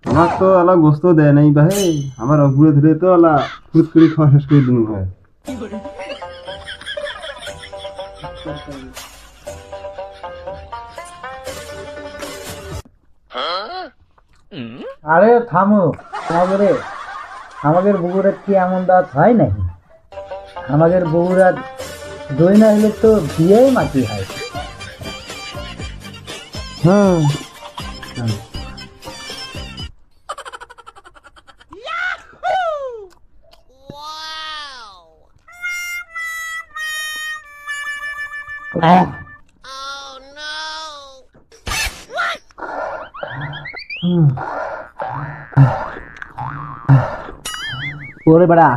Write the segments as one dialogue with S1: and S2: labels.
S1: আমার তো আলা গোস্ত দেয় নাই ভাই, আমার ঘুরে ধরে তো আলা ফুট করে খাওয়া শেষ করে দিন ভাই।
S2: আরে থামো আমাদের আমাদের বগুড়া কি এমন দাঁত হয় নাকি? আমাদের বগুড়া দই না হলে তো বিয়েই মাটি হয়।
S1: হ্যাঁ
S2: ওরে বেড়া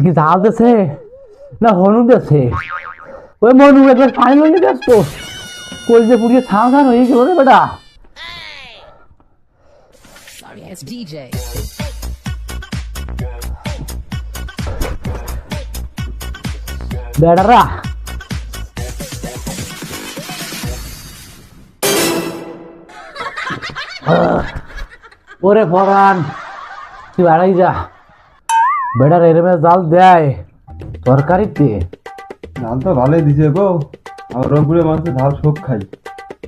S2: কি জাল দেছে না হনু দেছে? ওই মনু একবার পানি লইলে ব্যস্ত কলজে পুড়িয়ে ছাঁ ছান হয়ে গেল রে বেটা।
S3: Sorry ass DJ.
S2: বেড়ারা ওরে ফরান তুই বাড়াই যা, বেড়ার এরমে জাল দেয় তরকারিতে।
S1: ধান তো ভালোই দিছে গো, আমার রংপুরে মানুষের ধান শোক খাই।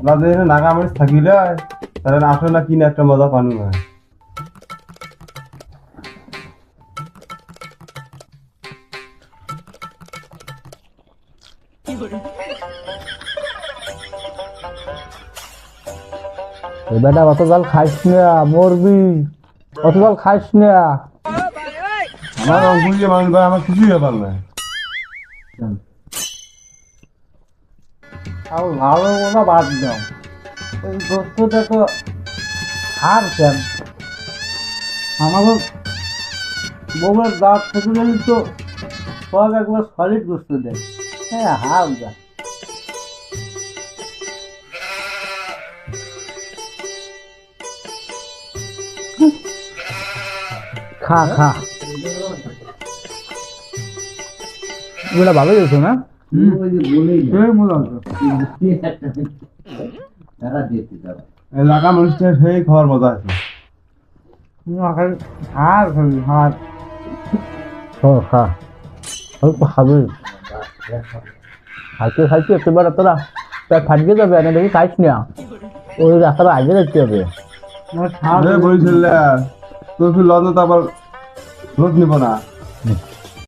S1: আমাদের এখানে নাগা মরিচ থাকিলে তাহলে আসলে না কিনে একটা মজা পানু না।
S2: বেটা অত জাল খাইস না, মরবি। অত জাল খাইস না।
S1: আমার রংপুরে মানুষ ভাই আমার কিছুই ব্যাপার না।
S2: আর ভালো কোনো বাদ দাও, ওই গোস্তটা তো আর কেন আমাকে বউয়ের দাঁত থেকে গেলে তো সব একবার সলিড গোস্ত দেয়। হ্যাঁ হাফ যা খা খা ওগুলা ভালো হয়েছে না?
S1: এলাকা মানুষটা সেই খাওয়ার মজা আছে।
S2: খাইতে খাইতে এবার তোরা পেট ফাটিয়ে যাবে, এনে দেখি খাইস না। ওই রাস্তাটা আগে দেখতে হবে।
S1: বলছিল তোর লজ্জা তো আবার রোদ নিব না।